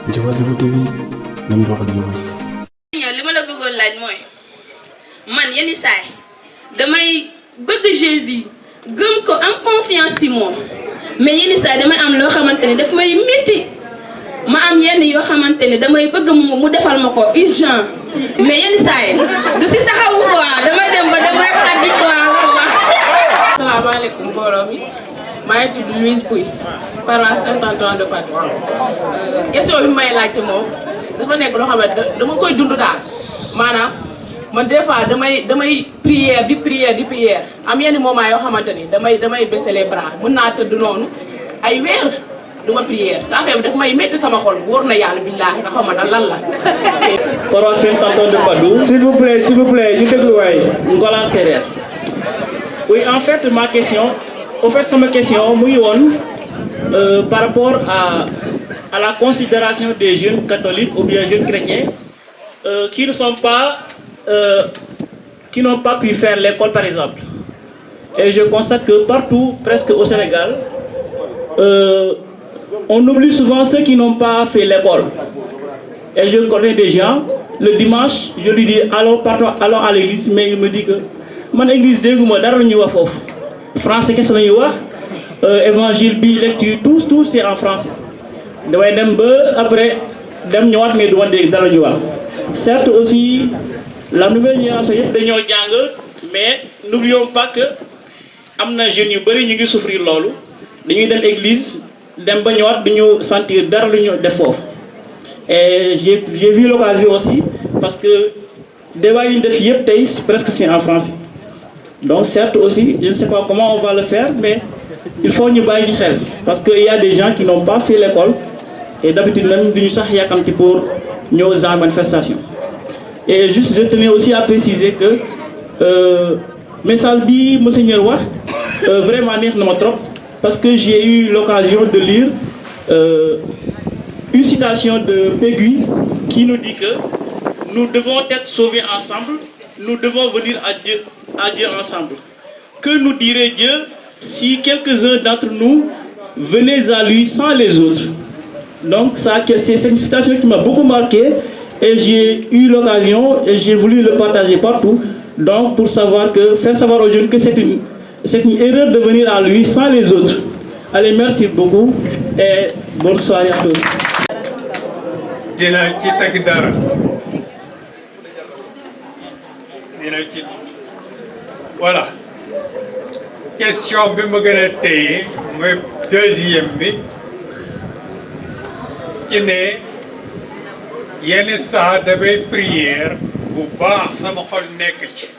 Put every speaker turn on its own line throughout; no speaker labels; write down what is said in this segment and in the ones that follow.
Diobass Info TV nañ wax ak Diobass.
li ma la bëggoon laaj mooy man yenn saay damay bëgg Jésus gëm ko am confiance ci moom mais yenn saay damay am loo xamante ne daf may métti ma am yenn yoo xamante ne damay bëgg mu defal ma ko urgent mais yenn saay du si taxawu quoi damay dem ba damay xaddi quoi.
Asalaamaaleykum mbooloo mi maa ngi tudd Louise Pouy paroisse Saint-Antoine de Padoue. Question bi may laajte moom dafa nekk loo xam ne dama koy dund daal maanaam man des fois damay prière di prière am yenn moment yoo xamante ni damay baisser les bras mën naa tëdd noonu ay weer duma prière affaire bi daf may métti sama xol wóor na yàlla billaahi nga xam ma lan la.
paroisse Saint-Antoine de Padoue. S'il vous plaît ñu déglu waay. Ngola Serer. Oui, en fait, ma question, sama question, par rapport à la considération des jeunes catholiques ou bien jeunes chrétiens qui n'ont pas pu faire l'école, par exemple. Et je constate que partout, presque au Sénégal, on oublie souvent ceux qui n'ont pas fait l'école. Et je connais des gens, le dimanche, je lui dis, allons à l'église, mais il me dit que mon église dégouma dara la ñuy wax foofu français kese la ñuy wax évangile bi lecture tout c'est en français damay dem ba après dem ñëwaat mais du ma dégg dara la ñuy wax certes aussi la nouvelle génération yëpp dañoo jàng mais n'oublions pas que am na jeunes yu bëri ñu ngi souffrir loolu dañuy dem église dem ba ñëwaat du ñu sentir dara lu ñu def foofu et j'ai vu l'occasion aussi parce que débat yu ñu def yëpp tey presque c'est en français. Donc certes aussi, je ne sais pas comment on va le faire, mais il faut nous bailler xel parce qu'il y a des gens qui n'ont pas fait l'école et d'habitude même nous sommes pour nos manifestations. Et juste je tenais aussi à préciser que message bi Monseigneur wax vraiment neex na ma trop parce que j'ai eu l'occasion de lire une citation de Pégui qui nous dit que nous devons être sauvés ensemble, nous devons venir à Dieu ensemble. Que nous dirait Dieu si quelques-uns d'entre nous venaient à lui sans les autres? Donc c'est une citation qui m'a beaucoup marqué et j'ai eu l'occasion et j'ai voulu le partager partout. Donc pour faire savoir aux jeunes que c'est une erreur de venir à lui sans les autres. Allez, merci beaucoup et bonne soirée à tous.
Voilà. Question bi ma gën a téye mooy deuxième bi ki ne yenn saa damay prière bu baax sama xol nekk ci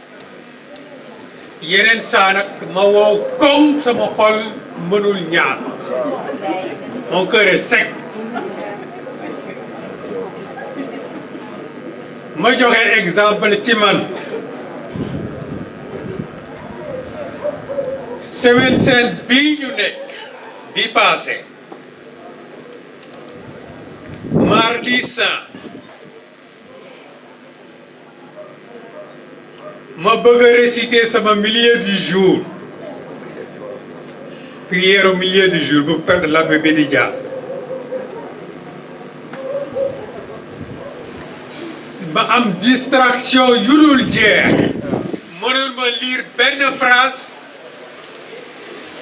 yeneen saa nag ma wow koŋ sama xol mënul ñaan mon cœur est sec ma joxe exemple ci man. Semaine sainte bii ñu nekk bi passé mardi saint ma bëgg a réciter sama milieu du jour prière au milieu du jour bu père de l'abbé Bédidia ma am distraction yu dul jeex mënul ma lire benn phrase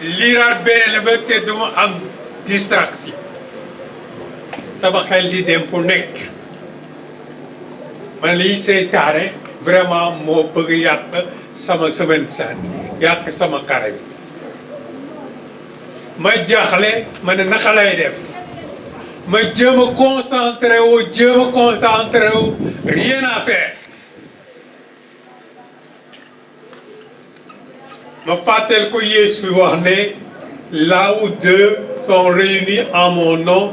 liiraat beneen ba te duma am distraction sama xel di dem fu nekk man liy seytaane vraiment moo bëgg yàq sama semaine sainte yàq sama carré bi ma jaaxle ma ne naka lay def ma jéem a concentré wu rien à faire ma fàtteel ko Yeesu wax ne là où deux sont réunis en mon nom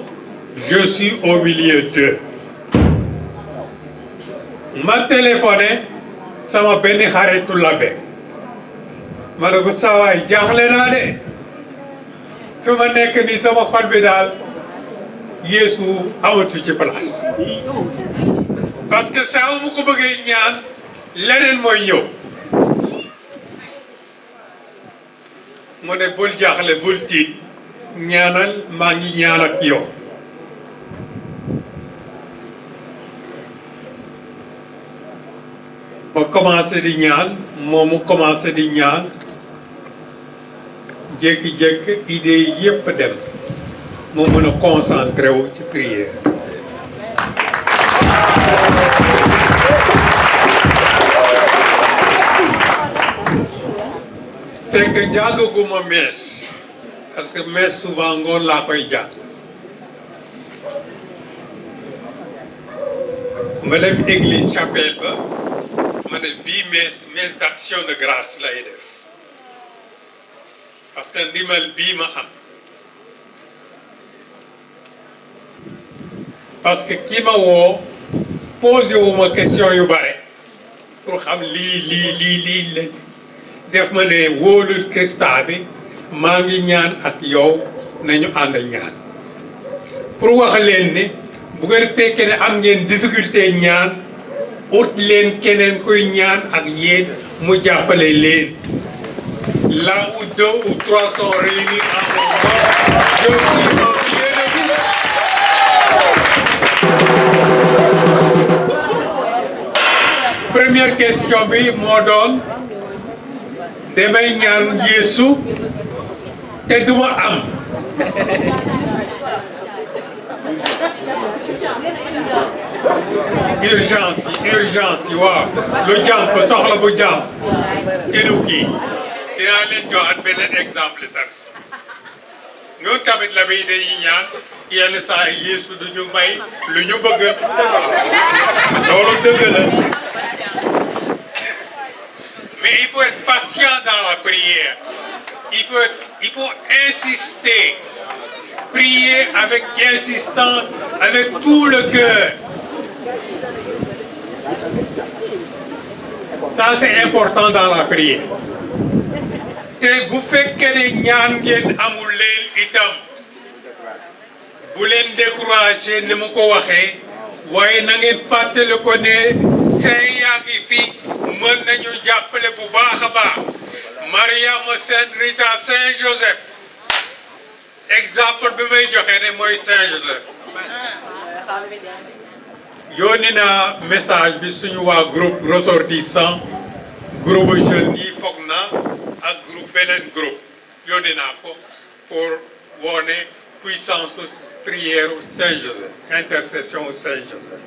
je suis au milieu d'eux ma téléphoné sama benn xaritu labbe ma ne ko sawaay jaaxle naa de fi ma nekk ni sama xol bi daal Yeesu amatu ci place parce que saa mu ko bëggee ñaan leneen mooy ñëw mu ne bul jaaxle bul tiit ñaanal maa ngi ñaan ak yow ma commencé di ñaan moom mu commencé di ñaan jékki-jékki idée yi yépp dem moo mën a concentré wu ci prière. fekk jàngaguma mees parce que mees souvent ngoon laa koy jàng ma dem église chapelle ba ma ne bii messe d'action de grâce lay def parce que ndimbal bii ma am parce que ki ma woo posé wu ma question yu bare pour xam lii la def ma ne wóolul Krista bi maa ngi ñaan ak yow nañu ànd ñaan pour wax leen ne bu ngeen fekkee ne am ngeen difficulté ñaan ut leen keneen kuy ñaan ak yéen mu jàppale leen là où 2 ou 3 sont réunis en mon nom je suis au milieu de vous. Première question bi moo doon damay ñaan Yeesu te duma am urgence yi waaw lu jàmp soxla bu jàmp inu kii dinaa leen joxaat beneen exemple tamit ñun tamit la bay dañuy ñaan yenn saa Yeesu du ñu may lu ñu bëgg loolu dëgg la mais il faut être patient dans la prière il faut insister prier avec insistance avec tout le cœur. Ça c'est important dans la prière te bu fekkee ne ñaan ngeen amul leen itam bu leen découragé ni ma ko waxee waaye na ngeen fàttali ko ne saint yaa ngi fi mën nañu jàppale bu baax a baax Mariama Sainte Rita Saint Joseph exemple bi may joxe ne mooy Saint Joseph yónni naa message bi suñu waa groupe ressortissant groupe jeunes yi foog na ak groupe beneen groupe yónni naa ko pour wone puissance u prière u Saint Joseph intercession u Saint Joseph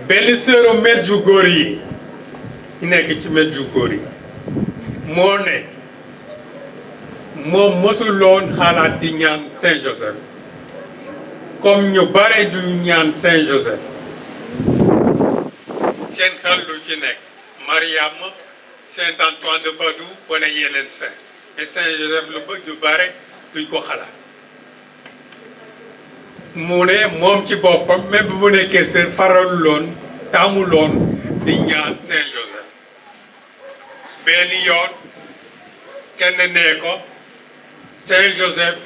benn sœuru Medjugorje yi nekk ci Medjugorje yi moo ne moom mosuloon xalaat di ñaan Saint Joseph comme ñu bare du ñaan Saint Joseph seen xel lu ci nekk Mariama Saint Antoine de Padoue wala yeneen saint et Saint Joseph lu bare duñ ko xalaat mu ne moom ci boppam même bu mu nekkee seen faraluloon taamuloon di ñaan Saint Joseph benn yoon kenn nee ko Saint Joseph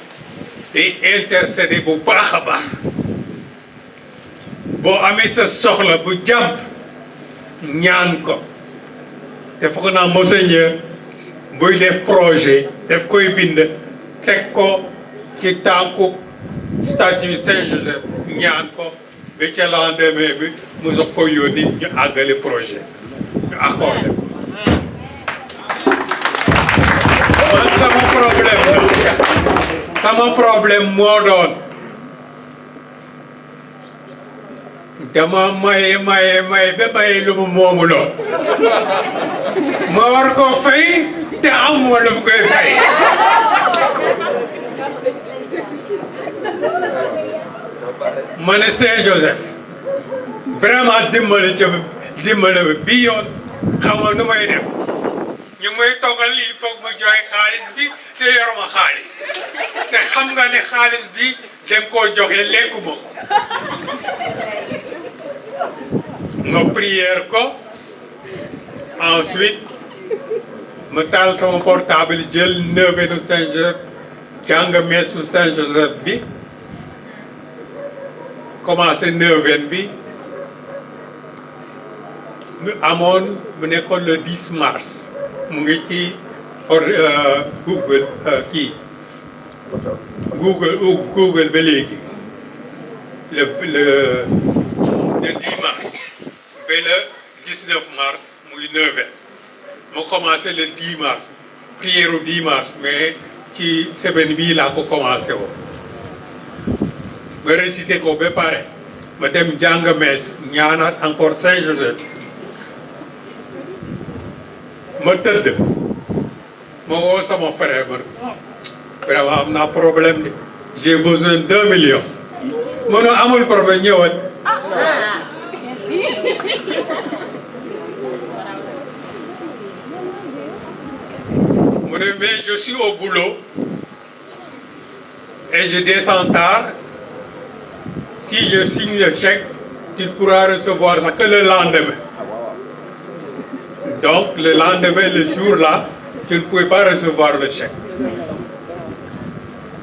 di intercéder bu baax a baax boo amee sa soxla bu jàpp ñaan ko te foog naa monseigneur buy def projet daf koy bind teg ko ci tànku statue Saint Joseph ñaan ko ba ca lendemain bi mu soog ko yónni ñu àggale projet ñu accordé man sama problème moo doon dama maye ba maye lu mu moomuloo ma war ko fay te am wala bu koy fay ma ne Saint Joseph vraiment dimbali bi yoon xamal nu may def ñu may toggal il faut ma joxe xaalis bi te yoruma xaalis te xam nga ne xaalis bi dañ koo joxe lekku ma ma prière ko ensuite ma taal sama portable jël neuvaine Saint Joseph jàng meesu Saint Joseph bi commencé neuvaine bi mu amoon mu nekkoon le 10 mars mu ngi ci Google kii Google ba léegi le 10 mars ba ba le 19 mars muy 9 ma commencé le 10 mars prière au 10 mars mais ci semaine bii laa ko commencé woon ma récité ko ba pare ma dem jàng mees ñaanaat encore Saint-Joseph ma tëdd ma woo sama frère ma vraiment am naa problème de j'ai besoin d'1 million ma ne amul problème ñëwat mu ne mais je suis au boulot et je descends tard si je signe le chèque tu pourras recevoir ça que le lendemain. Donc le lendemain, le jour là, tu ne pouvais pas recevoir le chèque.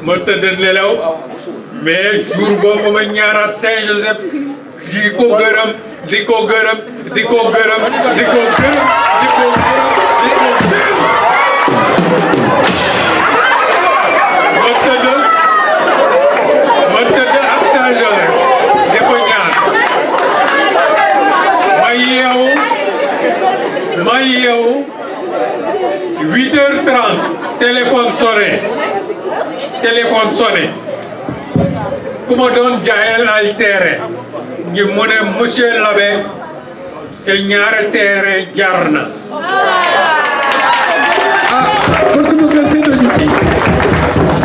ma tëdd nelaw mais jour boobu ma ñaanaat Saint-Joseph di ko gërëm di ko gërëm di ko gërëm di ko gërëm di ko gërëm di ko gërëm ma tëdd ak Saint-Joseph di ko ñaan ma yeewu 8h30 téléphone sonné ku ma doon jaayal ay terrain ñu mu ne monsieur l'abbé sa ñaari terrain jar na.
kon sama kër séddoo ñu ci.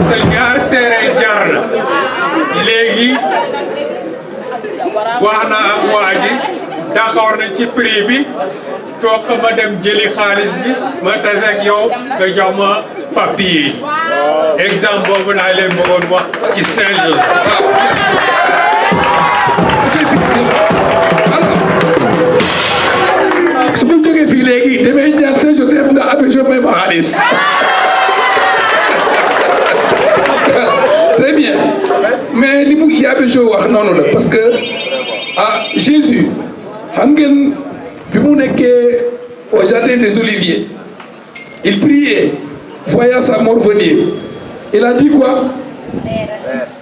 sa ñaari terrain jar na léegi wax na ak waa ji d'accord na ci prix bi toog ma dem jëli xaalis bi ma tase ak yow nga jox ma papier yi. exemple boobu laa leen bëggoon wax ci Saint-Joseph.
su ma jógee fii léegi damay ñaan Saint-Joseph ndax Abbé Jo may ma xaalis. Très bien mais li mu li Abbé Jo wax noonu la parce que Jésus xam ngeen bi mu nekkee au jardin des Oliviers il priait voyant sa mort venir. Il a dit quoi?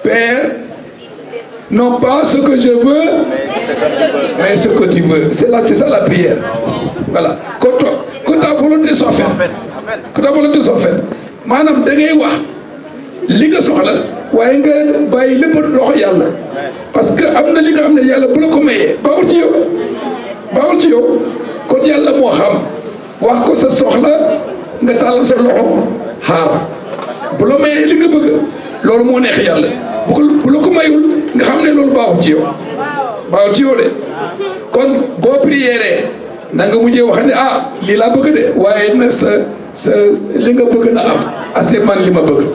Père, non pas ce que je veux, mais ce que tu veux. C'est ça la prière. Voilà. Que ta volonté soit faite. Que ta volonté soit faite. Maanaam da ngay wax li nga soxla waaye nga bàyyi lépp loxo yàlla parce que am na li nga xam ne yàlla bu la ko mayee baaxul ci yow baaxul ci yow kon yàlla moo xam wax ko sa soxla nga tàllal sa loxo xaar. bu la mayee li nga bëgg loolu moo neex yàlla bu la ko mayul nga xam ne loolu baaxul ci yow de kon boo prière na nga mujjee wax ne lii laa bëgg de waaye na sa li nga bëgg na am assez man li ma bëgg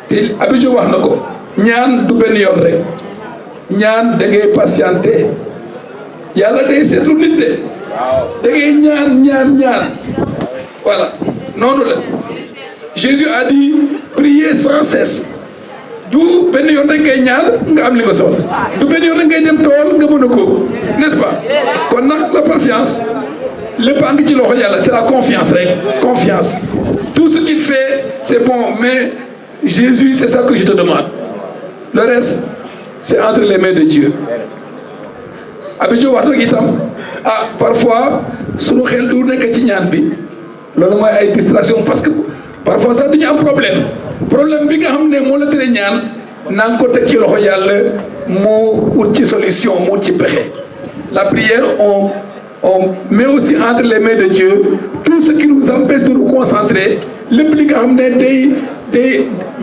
te Abbé Jo wax na ko ñaan du benn yoon rek ñaan da ngay patienté yàlla day seetlu nit de da ngay ñaan voilà noonu la. Jésus a dit priez sans cesse du benn yoon rek ngay ñaan nga am li nga soxla du benn yoon rek ngay dem tool nga mën a ko n'est-ce pas kon nag la patience lépp a ngi ci loxo yàlla c'est la confiance rek confiance tout ce qu'il fait c'est bon mais Jésus c'est ça que je te demande le reste c'est entre les mains de Dieu. Abbé Jo wax nag itam parfois sunu xel du nekk ci ñaan bi loolu mooy ay distraction parce que parfois sax dañu am problème bi nga xam ne moo la tere ñaan na nga ko teg ci loxo yàlla moo ut ci solution moo ut ci pexe. La prière on met aussi entre les mains de Dieu tout ce qui nous empêche de nous concentrer lépp li nga xam ne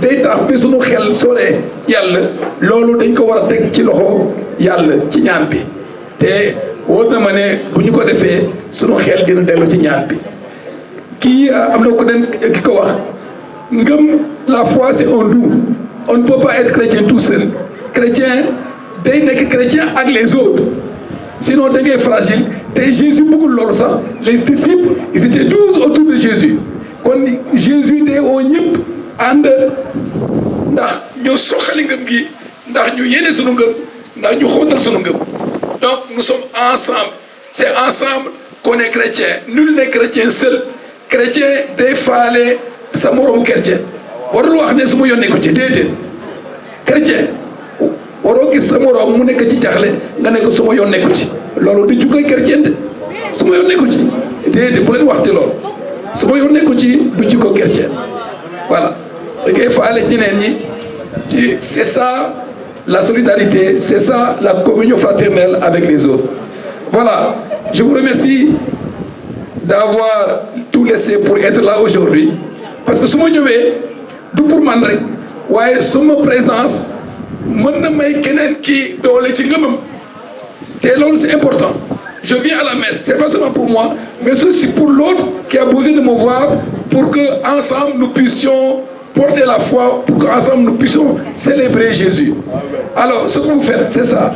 day tax ba sunu xel sore yàlla loolu dañ ko war a teg ci loxo yàlla ci ñaan bi te wóor na ma ne bu ñu ko defee sunu xel dina dellu ci ñaan bi. kii am na ko den ki ko wax ngëm la foi c'est un don on ne peut pas être chrétien tout seul chrétien day nekk chrétien ak les autres sinon da ngay fragile te Jésus bëggul loolu sax les disciples ils étaient 12 autour de Jésus kon Jésus day woo ñëpp ànd ndax ñu soxali ngëm gi ndax ñu yéene sunu ngëm ndax ñu xóotal sunu ngëm donc nous sommes ensemble c'est ensemble qu'on est chrétien nul n'est chrétien seul. Chrétien day faale sa moromu chrétien warul wax ne su ma yónnee ko ci déedéet chrétien waroo gis gis sa morom mu nekk ci jaxle nga ne ko sama yoon nekku ci loolu di jukkoy chrétien de sama yoon nekku ci déedéet bu leen waxte loolu sama yoon nekku ci du jukko chrétien voilà da ngay faale ñeneen ñi c'est ça la solidarité, c'est ça la communion fraternelle avec les autres. Voilà, je vous remercie d'avoir tout laissé pour être là aujourd'hui. Parce que si je suis du pour man rek waaye sama présence mën na may keneen ki doole ci ngëmam te loolu c'est important. Je viens à la messe, c'est pas seulement pour moi, mais aussi pour l'autre qui a besoin de me voir pour que ensemble nous puissions porter la foi, pour qu'ensemble nous puissions célébrer Jésus. Alors, ce que vous faites, c'est ça.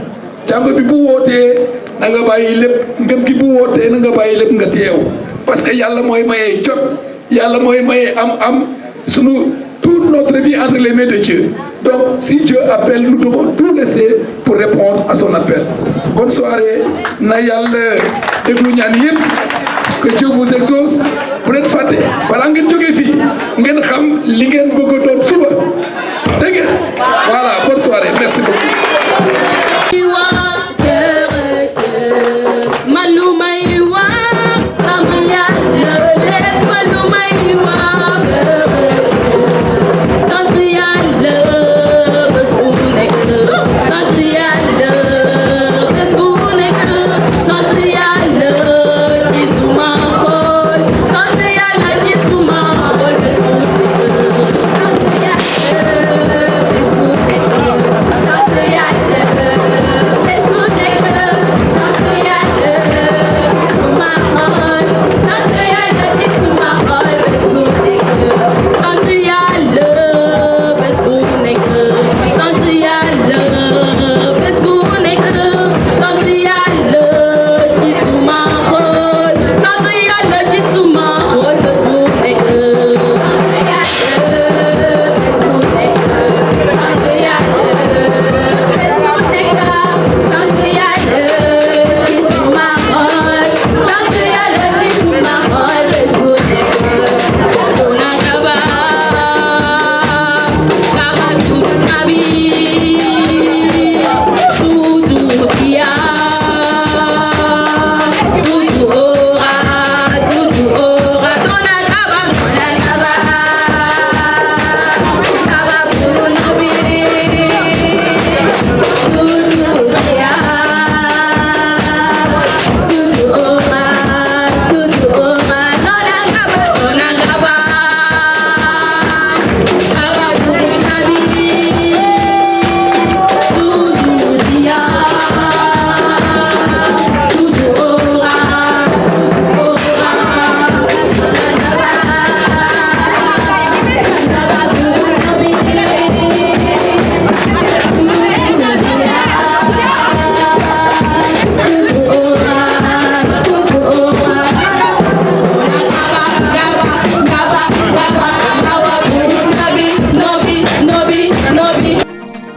Jàngo bi bu wootee na nga bàyyi lépp ngëm gi bu wootee na nga bàyyi lépp nga teew parce que yàlla mooy mayee jot yàlla mooy mayee am sunu toute notre vie entre les mains de Dieu. Donc, si Dieu appelle, nous devons tout laisser pour répondre à son appel. Bonne soirée. Na yàlla déglu ñaan yëpp. Que Dieu vous exauce. Bu leen fàtte balaa ngeen jógee fii ngeen xam li ngeen bëgg a doon suba dégg ngeen voilà bonne soirée merci beaucoup.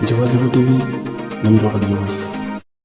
Diobass Info TV, nañ wax ak Diobass.